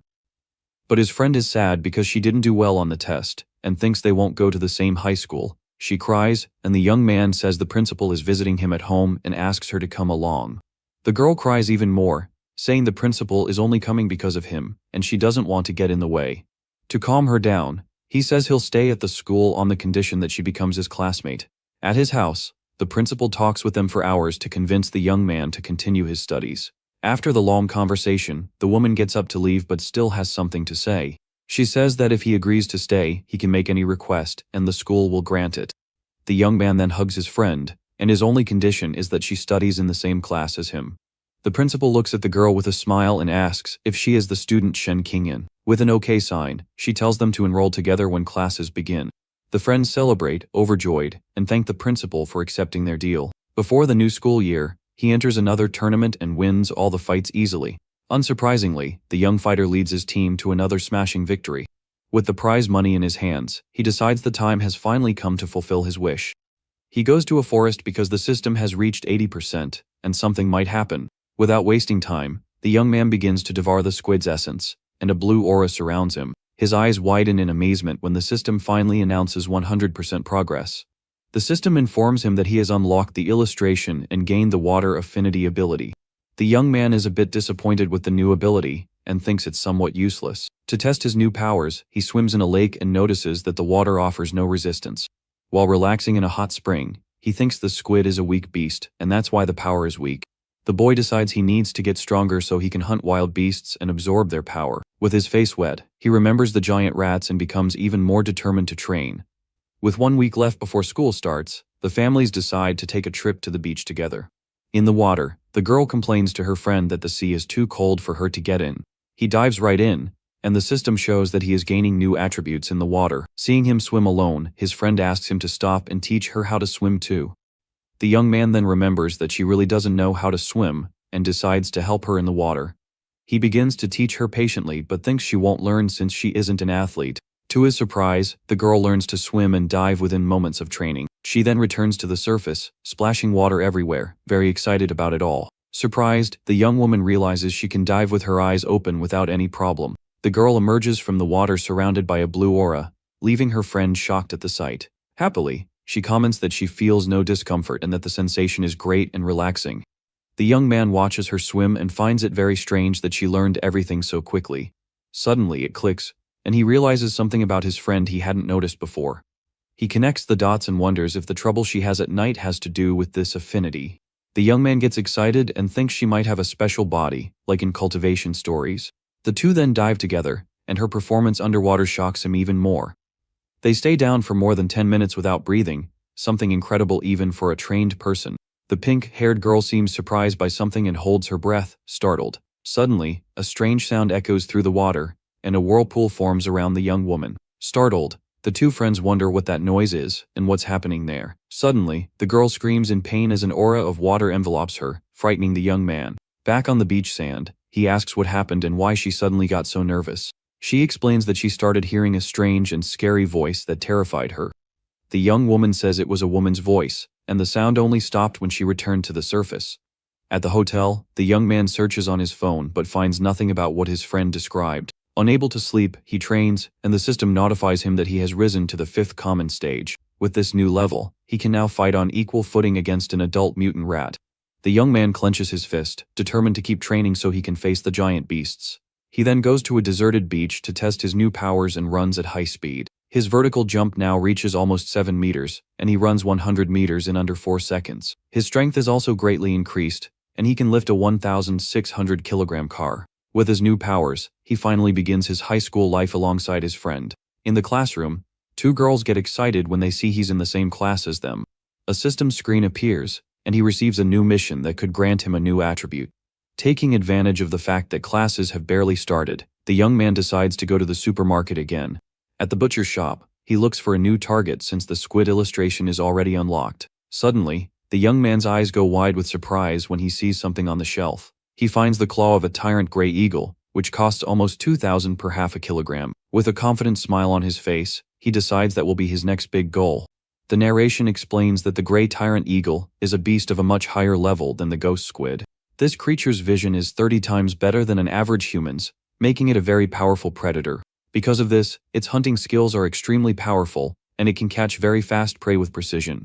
But his friend is sad because she didn't do well on the test, and thinks they won't go to the same high school. She cries, and the young man says the principal is visiting him at home and asks her to come along. The girl cries even more, saying the principal is only coming because of him, and she doesn't want to get in the way. To calm her down, he says he'll stay at the school on the condition that she becomes his classmate. At his house, the principal talks with them for hours to convince the young man to continue his studies. After the long conversation, the woman gets up to leave but still has something to say. She says that if he agrees to stay, he can make any request, and the school will grant it. The young man then hugs his friend, and his only condition is that she studies in the same class as him. The principal looks at the girl with a smile and asks if she is the student Shen Qingyan. With an OK sign, she tells them to enroll together when classes begin. The friends celebrate, overjoyed, and thank the principal for accepting their deal. Before the new school year, he enters another tournament and wins all the fights easily. Unsurprisingly, the young fighter leads his team to another smashing victory. With the prize money in his hands, he decides the time has finally come to fulfill his wish. He goes to a forest because the system has reached 80%, and something might happen. Without wasting time, the young man begins to devour the squid's essence, and a blue aura surrounds him. His eyes widen in amazement when the system finally announces 100% progress. The system informs him that he has unlocked the illustration and gained the water affinity ability. The young man is a bit disappointed with the new ability, and thinks it's somewhat useless. To test his new powers, he swims in a lake and notices that the water offers no resistance. While relaxing in a hot spring, he thinks the squid is a weak beast, and that's why the power is weak. The boy decides he needs to get stronger so he can hunt wild beasts and absorb their power. With his face wet, he remembers the giant rats and becomes even more determined to train. With 1 week left before school starts, the families decide to take a trip to the beach together. In the water, the girl complains to her friend that the sea is too cold for her to get in. He dives right in, and the system shows that he is gaining new attributes in the water. Seeing him swim alone, his friend asks him to stop and teach her how to swim too. The young man then remembers that she really doesn't know how to swim, and decides to help her in the water. He begins to teach her patiently but thinks she won't learn since she isn't an athlete. To his surprise, the girl learns to swim and dive within moments of training. She then returns to the surface, splashing water everywhere, very excited about it all. Surprised, the young woman realizes she can dive with her eyes open without any problem. The girl emerges from the water surrounded by a blue aura, leaving her friend shocked at the sight. Happily, she comments that she feels no discomfort and that the sensation is great and relaxing. The young man watches her swim and finds it very strange that she learned everything so quickly. Suddenly it clicks, and he realizes something about his friend he hadn't noticed before. He connects the dots and wonders if the trouble she has at night has to do with this affinity. The young man gets excited and thinks she might have a special body, like in cultivation stories. The two then dive together, and her performance underwater shocks him even more. They stay down for more than 10 minutes without breathing, something incredible even for a trained person. The pink-haired girl seems surprised by something and holds her breath, startled. Suddenly, a strange sound echoes through the water, and a whirlpool forms around the young woman. Startled, the two friends wonder what that noise is and what's happening there. Suddenly, the girl screams in pain as an aura of water envelops her, frightening the young man. Back on the beach sand, he asks what happened and why she suddenly got so nervous. She explains that she started hearing a strange and scary voice that terrified her. The young woman says it was a woman's voice, and the sound only stopped when she returned to the surface. At the hotel, the young man searches on his phone but finds nothing about what his friend described. Unable to sleep, he trains, and the system notifies him that he has risen to the 5th common stage. With this new level, he can now fight on equal footing against an adult mutant rat. The young man clenches his fist, determined to keep training so he can face the giant beasts. He then goes to a deserted beach to test his new powers and runs at high speed. His vertical jump now reaches almost 7 meters, and he runs 100 meters in under 4 seconds. His strength is also greatly increased, and he can lift a 1,600 kilogram car. With his new powers, he finally begins his high school life alongside his friend. In the classroom, two girls get excited when they see he's in the same class as them. A system screen appears, and he receives a new mission that could grant him a new attribute. Taking advantage of the fact that classes have barely started, the young man decides to go to the supermarket again. At the butcher's shop, he looks for a new target since the squid illustration is already unlocked. Suddenly, the young man's eyes go wide with surprise when he sees something on the shelf. He finds the claw of a tyrant gray eagle, which costs almost 2,000 per half a kilogram. With a confident smile on his face, he decides that will be his next big goal. The narration explains that the gray tyrant eagle is a beast of a much higher level than the ghost squid. This creature's vision is 30 times better than an average human's, making it a very powerful predator. Because of this, its hunting skills are extremely powerful, and it can catch very fast prey with precision.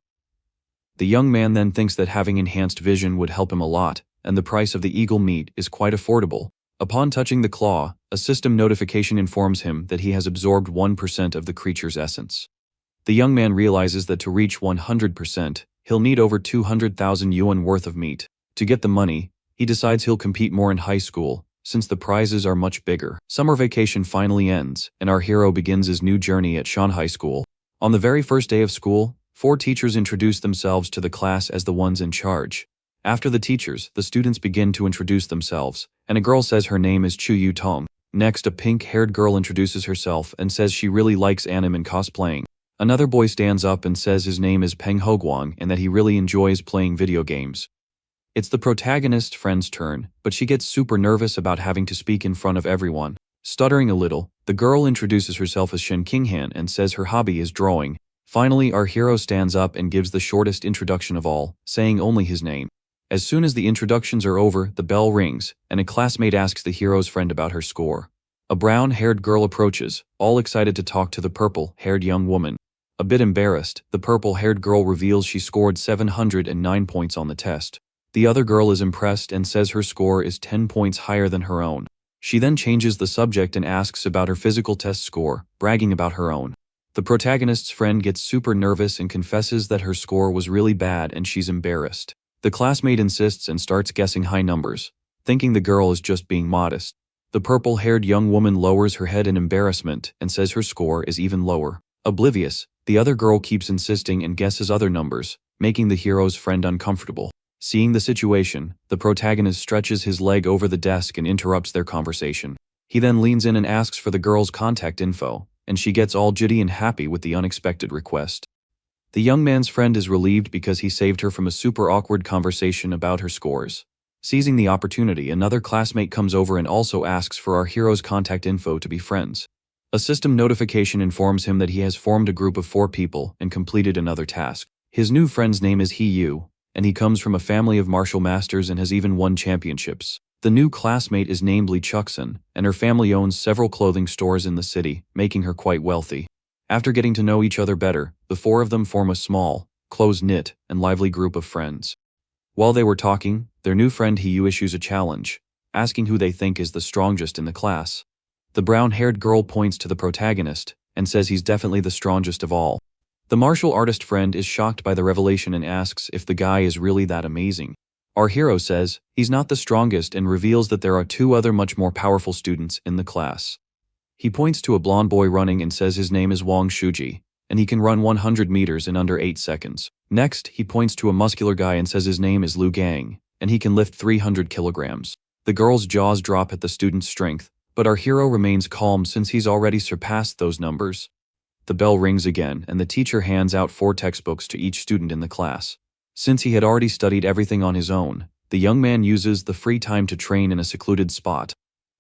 The young man then thinks that having enhanced vision would help him a lot, and the price of the eagle meat is quite affordable. Upon touching the claw, a system notification informs him that he has absorbed 1% of the creature's essence. The young man realizes that to reach 100%, he'll need over 200,000 yuan worth of meat. To get the money, he decides he'll compete more in high school, since the prizes are much bigger. Summer vacation finally ends, and our hero begins his new journey at Shanghai School. On the very first day of school, 4 teachers introduce themselves to the class as the ones in charge. After the teachers, the students begin to introduce themselves, and a girl says her name is Chu Yu Tong. Next, a pink-haired girl introduces herself and says she really likes anime and cosplaying. Another boy stands up and says his name is Peng Hoguang and that he really enjoys playing video games. It's the protagonist's friend's turn, but she gets super nervous about having to speak in front of everyone. Stuttering a little, the girl introduces herself as Shen Qinghan and says her hobby is drawing. Finally, our hero stands up and gives the shortest introduction of all, saying only his name. As soon as the introductions are over, the bell rings, and a classmate asks the hero's friend about her score. A brown-haired girl approaches, all excited to talk to the purple-haired young woman. A bit embarrassed, the purple-haired girl reveals she scored 709 points on the test. The other girl is impressed and says her score is 10 points higher than her own. She then changes the subject and asks about her physical test score, bragging about her own. The protagonist's friend gets super nervous and confesses that her score was really bad and she's embarrassed. The classmate insists and starts guessing high numbers, thinking the girl is just being modest. The purple-haired young woman lowers her head in embarrassment and says her score is even lower. Oblivious, the other girl keeps insisting and guesses other numbers, making the hero's friend uncomfortable. Seeing the situation, the protagonist stretches his leg over the desk and interrupts their conversation. He then leans in and asks for the girl's contact info, and she gets all giddy and happy with the unexpected request. The young man's friend is relieved because he saved her from a super awkward conversation about her scores. Seizing the opportunity, another classmate comes over and also asks for our hero's contact info to be friends. A system notification informs him that he has formed a group of 4 people and completed another task. His new friend's name is He Yu, and he comes from a family of martial masters and has even won championships. The new classmate is named Li Chuxin, and her family owns several clothing stores in the city, making her quite wealthy. After getting to know each other better, the 4 of them form a small, close-knit, and lively group of friends. While they were talking, their new friend He Yu issues a challenge, asking who they think is the strongest in the class. The brown-haired girl points to the protagonist and says he's definitely the strongest of all. The martial artist friend is shocked by the revelation and asks if the guy is really that amazing. Our hero says he's not the strongest and reveals that there are 2 other much more powerful students in the class. He points to a blonde boy running and says his name is Wang Shuji, and he can run 100 meters in under 8 seconds. Next, he points to a muscular guy and says his name is Lu Gang, and he can lift 300 kilograms. The girl's jaws drop at the student's strength, but our hero remains calm since he's already surpassed those numbers. The bell rings again, and the teacher hands out 4 textbooks to each student in the class. Since he had already studied everything on his own, the young man uses the free time to train in a secluded spot.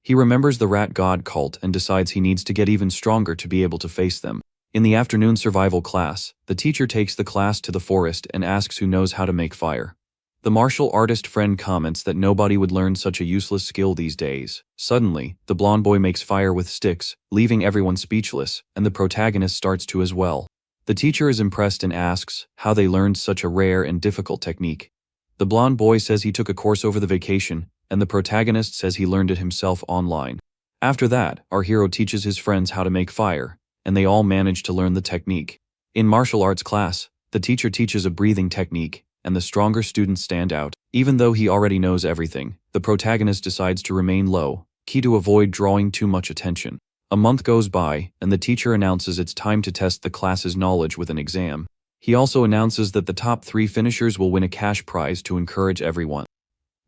He remembers the rat god cult and decides he needs to get even stronger to be able to face them. In the afternoon survival class, the teacher takes the class to the forest and asks who knows how to make fire. The martial artist friend comments that nobody would learn such a useless skill these days. Suddenly, the blonde boy makes fire with sticks, leaving everyone speechless, and the protagonist starts to as well. The teacher is impressed and asks how they learned such a rare and difficult technique. The blonde boy says he took a course over the vacation, and the protagonist says he learned it himself online. After that, our hero teaches his friends how to make fire, and they all manage to learn the technique. In martial arts class, the teacher teaches a breathing technique, and the stronger students stand out. Even though he already knows everything, the protagonist decides to remain low, key to avoid drawing too much attention. A month goes by, and the teacher announces it's time to test the class's knowledge with an exam. He also announces that the top 3 finishers will win a cash prize to encourage everyone.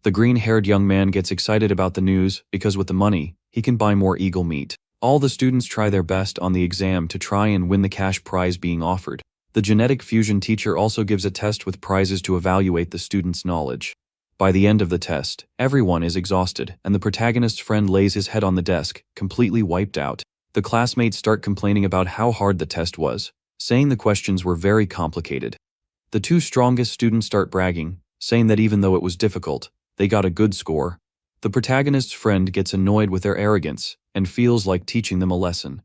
The green-haired young man gets excited about the news because with the money, he can buy more eagle meat. All the students try their best on the exam to try and win the cash prize being offered. The genetic fusion teacher also gives a test with prizes to evaluate the students' knowledge. By the end of the test, everyone is exhausted, and the protagonist's friend lays his head on the desk, completely wiped out. The classmates start complaining about how hard the test was, saying the questions were very complicated. The 2 strongest students start bragging, saying that even though it was difficult, they got a good score. The protagonist's friend gets annoyed with their arrogance and feels like teaching them a lesson.